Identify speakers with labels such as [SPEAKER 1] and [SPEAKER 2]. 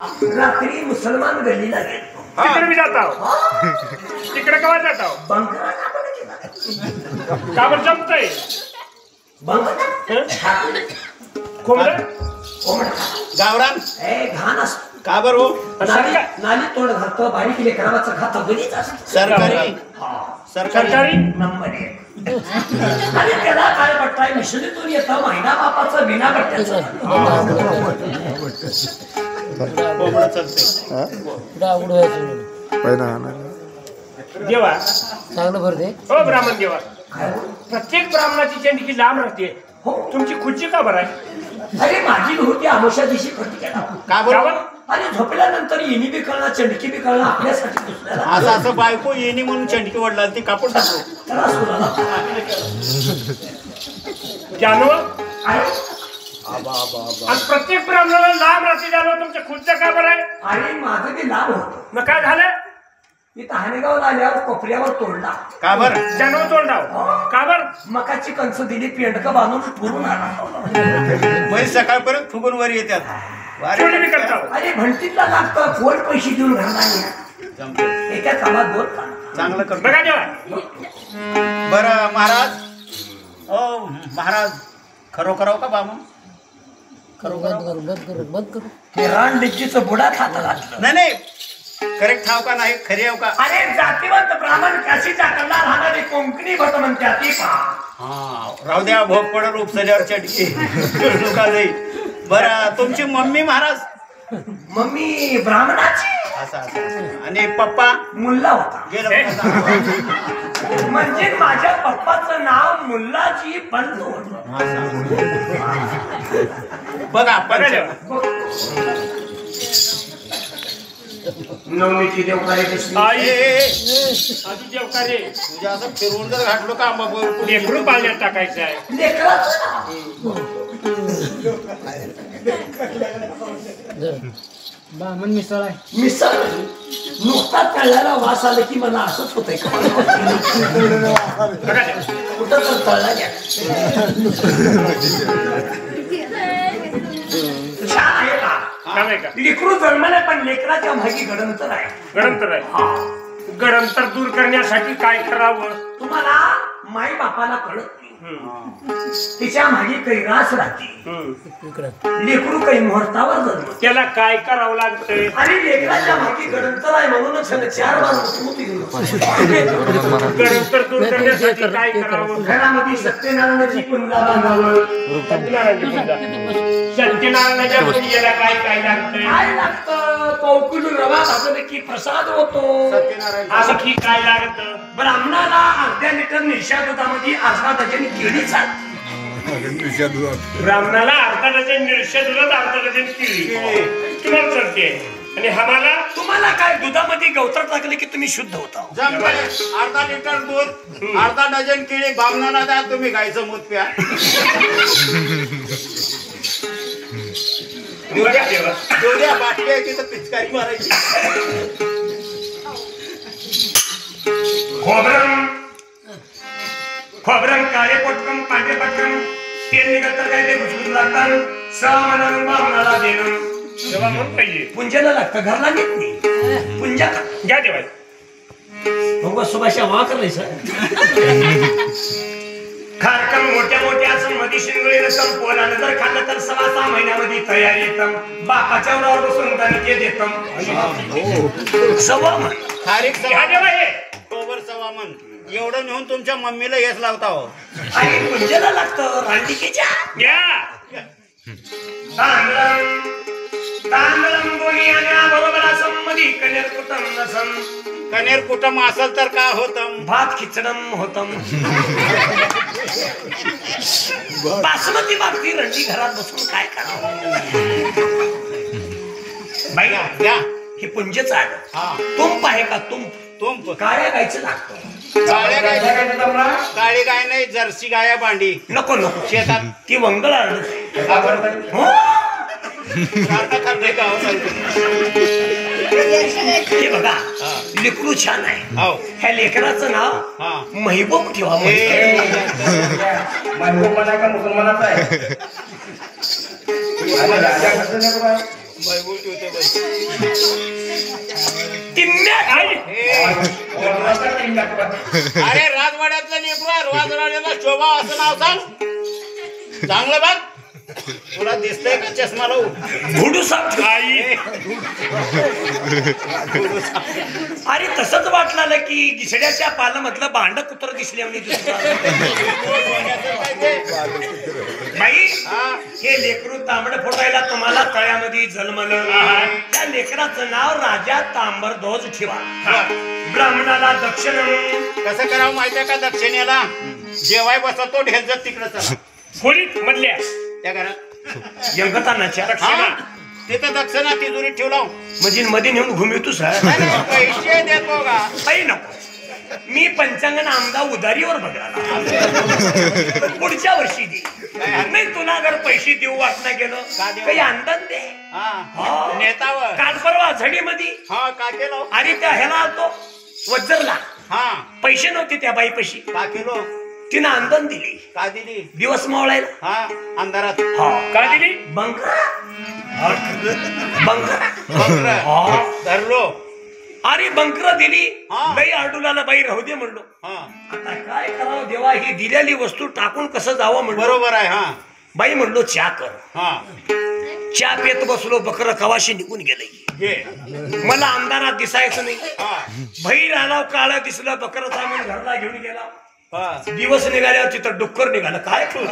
[SPEAKER 1] रात्री मुसलमान गल्लीला गेलो.
[SPEAKER 2] तिकडे मी जातो. तिकडे केव्हा जातो?
[SPEAKER 1] बंगला
[SPEAKER 2] का बरं जमतंय?
[SPEAKER 3] गावरान
[SPEAKER 1] घाण असतो.
[SPEAKER 3] का बरं हो?
[SPEAKER 1] नाली तोड घालतो, बारीक लेकरावाचं खातं गणित असतं.
[SPEAKER 3] सरकारी
[SPEAKER 1] नंबर 1. आणि त्याला काय पट्टाय मिशनीतून येतं महिना बापाचं बिना पट्ट्याचं.
[SPEAKER 2] देवा
[SPEAKER 4] चांगलं भरते
[SPEAKER 2] हो ब्राह्मण देवा. प्रत्येक ब्राह्मणाची चंडकी लांब राहते. तुमची खुर्ची का बरं आहे?
[SPEAKER 1] अरे माझी होती आमोशा दिवशी प्रतिक्रिया.
[SPEAKER 3] का बरं?
[SPEAKER 1] आणि झोपल्यानंतर येणी बी कळणार, चंडकी बी कळणार आपल्यासाठी दुसऱ्याला.
[SPEAKER 3] असं बायको येणी म्हणून चंडकी वडला ती कापून टाकलो.
[SPEAKER 1] त्रास होणार.
[SPEAKER 2] आज प्रत्येक ब्राह्मणाला लांब राहते जाणं. तुमच्या खुर्च्या का बरं आहे?
[SPEAKER 1] आणि माझं बी लाभ होतं.
[SPEAKER 2] मग काय झालं?
[SPEAKER 1] मी तहानेगावला आल्यावर कोपऱ्यावर तोडला.
[SPEAKER 3] का बरं?
[SPEAKER 2] जानवर तोडला. का बरं?
[SPEAKER 1] मकाची कंस दिली, पेंडक बांधून फुरून आला.
[SPEAKER 3] म्हणजे सकाळपर्यंत फुगून वर येतात.
[SPEAKER 1] अरे भंटीतला लागतं, फोड पैसे देऊन घालणार. एका कामात 2 काम
[SPEAKER 3] चांगलं करतो.
[SPEAKER 2] बघा देवा.
[SPEAKER 3] बरं महाराज, ओ महाराज खरोखराव का बामू?
[SPEAKER 4] बंद करू
[SPEAKER 1] हे रान डिच्चीचं बुडात हात घातलं.
[SPEAKER 3] नाही करेक्ट ठाव का नाही? खरी आहे का?
[SPEAKER 1] अरे जातीवंत ब्राह्मण काशीच्या कल्ला राहणारी कोंकणी भट म्हणत्या ती पहा.
[SPEAKER 3] हा राहू द्या, भोग पडल उपसल्यावर चटकी लोका जाई. बरं तुमची मम्मी महाराज?
[SPEAKER 1] मम्मी ब्राह्मणाची.
[SPEAKER 3] असं आणि पप्पा
[SPEAKER 1] मुल्ला होता.
[SPEAKER 3] गेलं
[SPEAKER 1] म्हणजे माझ्या पप्पाचं नाव मुल्लाजी बंधू होतं.
[SPEAKER 3] बघा
[SPEAKER 1] नवमीची देवकार्य कशी
[SPEAKER 2] आधी देवकार्य
[SPEAKER 3] तुझ्या असं फिरवून जर घातलो का
[SPEAKER 2] लेकरू पाण्यात टाकायचं आहे.
[SPEAKER 1] लेकराचं
[SPEAKER 4] बामण मिसळ आहे.
[SPEAKER 1] मिसळ नुकताच तळल्याला वास आला की मला असंच होतंय. कुठं तर तळला घ्या. छान आहे का? लेकरू जन्मले पण लेकराच्या मागे गडंतर आहे.
[SPEAKER 2] गडंतर आहे. गडंतर दूर करण्यासाठी काय करावं?
[SPEAKER 1] तुम्हाला माई बापाला कळत नाही. तिच्या मागे काही रास राहते. लेकरू काही मुहूर्तावर जन्म.
[SPEAKER 2] त्याला काय करावं लागतंय?
[SPEAKER 1] आणि लेकराच्या मागे गडंतर आहे म्हणूनच 4 बार
[SPEAKER 2] गडंतर दूर करण्यासाठी काय करावं?
[SPEAKER 1] घरामध्ये सत्यनारायणाची पुंजा बांधावं.
[SPEAKER 2] सत्यनारायणाच्या पूजेला काय काय लागतंय?
[SPEAKER 1] काय लागतं? कौकुल रवा भाजले की प्रसाद होतो.
[SPEAKER 2] आणखी काय लागतं?
[SPEAKER 1] ब्राह्मणाला अर्ध्या लिटर निशा दुधामध्ये अर्धा डझन केळी चालते.
[SPEAKER 2] ब्राह्मणाला अर्धा डझन निरशा दुधात अर्धा डझन केळी तुम्हाला चालते. आणि आम्हाला
[SPEAKER 1] तुम्हाला काय दुधामध्ये गवतर टाकले की तुम्ही शुद्ध होता.
[SPEAKER 3] अर्धा लिटर दूध, अर्धा डझन केळी बामणाला द्या, तुम्ही गायचं मूत प्या. दोन्या बाटल्या तर पिचकारी मारायची.
[SPEAKER 2] खोबरं काळे पटकन पांढरे पटकन तेल निघतं काय ते घुसळून लागतात. सामान बामणाला देणं तेव्हा मग पाहिजे.
[SPEAKER 1] पुंजाला लागतं, घरला घेत नाही. पुंजा
[SPEAKER 2] घ्या देवाय.
[SPEAKER 1] भगवा सुभाषा वा करायचं.
[SPEAKER 2] खारकन मोठ्या मोठ्या असं मध्ये शिंगळी रसम पोरानं जर खाल्लं तर 6 महिन्यामध्ये तयार येतं. बापाच्या उरावर बसून ते देतं.
[SPEAKER 1] सव्वा मन
[SPEAKER 3] खारीक
[SPEAKER 2] घ्या देवा हे.
[SPEAKER 3] गोबर सवा मन एवढं नेऊन तुमच्या मम्मीला हेच लावता हो.
[SPEAKER 1] आणि पुंजाला लागतं रांडिकेच्या.
[SPEAKER 2] घ्या. तांदळम गोणी बरोबर असं मध्ये कनेर कुटम नसम.
[SPEAKER 3] कनेर कुटुंब असेल तर काय होतं?
[SPEAKER 1] भात खिचडम होतं. बासमती मागती रंडी घरात बसून काय करावं? बाई
[SPEAKER 3] द्या
[SPEAKER 1] हे पुंजेच आहे. तुंप आहे का? तुंप काळ्या गायचं लागतं.
[SPEAKER 3] काळी गाय नाही, जर्सी गाय भांडी
[SPEAKER 1] नको नको.
[SPEAKER 3] शेतात
[SPEAKER 1] ती वंगळ हे बघा लेकरू छान आहे. ह्या लेकराचं नाव महबूब ठेवा.
[SPEAKER 2] महबूब का मुसलमानाचा आहे.
[SPEAKER 3] अरे राजवाड्यातलं लेकरू राजवाड्याला शोभा असं नाव सांग चांगलं बघ तुला दिसतंय का चष्मा लावू
[SPEAKER 2] अरे तसंच वाटलं की घिसड्याच्या पालामधलं भांड कुत्र दिसले बाई हे लेकरू तांबड फोडायला तुम्हाला तळ्यामध्ये जन्मलं त्या लेकराचं नाव राजा तांबरध्वज ठेवा ब्राह्मणाला दक्षिण
[SPEAKER 3] कसं करावं माहितीये का दक्षिणेला जेवाय बसतो ढेलजत तिकडं चला
[SPEAKER 2] खोलीत मधल्या
[SPEAKER 3] त्या घरात
[SPEAKER 2] यंगतानाच्या
[SPEAKER 3] तिथं दक्षिणा तिजोरीत ठेवला
[SPEAKER 2] म्हणजे मध्ये नेऊन घुमिवतोस
[SPEAKER 3] पैसे देतो का
[SPEAKER 2] काही नको मी पंचांगण आमदा उधारीवर बघायला पुढच्या वर्षी दे नाही तुला अगर पैसे देऊ वाटणं गेलं काही अंदाज दे
[SPEAKER 3] नेतावर
[SPEAKER 2] काल परवा झडीमध्ये
[SPEAKER 3] हा का केलं
[SPEAKER 2] आणि त्या ह्याला आलतो वज्जरला
[SPEAKER 3] हा
[SPEAKER 2] पैसे नव्हते त्या बाईपाशी
[SPEAKER 3] का केलो
[SPEAKER 2] तिनं अंदन दिली
[SPEAKER 3] का दिली
[SPEAKER 2] दिवस मावळायला
[SPEAKER 3] हा अंधारात
[SPEAKER 2] का दिली बंकरा
[SPEAKER 3] धरलो
[SPEAKER 2] अरे बंकर दिली
[SPEAKER 3] हा.
[SPEAKER 2] बाई आडुलाला बाई राहू दे म्हणलो आता काय करावं देवा ही दिलेली वस्तू टाकून कसं जावं म्हणलं
[SPEAKER 3] बरोबर आहे हा
[SPEAKER 2] बाई म्हणलो चहा कर
[SPEAKER 3] हा
[SPEAKER 2] चहा पेत बसलो बकर कवाशी निघून गेले मला अंधारात दिसायचं नाही बहीर आला काळा दिसलं बकर सामान घरला घेऊन गेला दिवस निघाल्यावर तिथं डुक्कर निघालं काय करू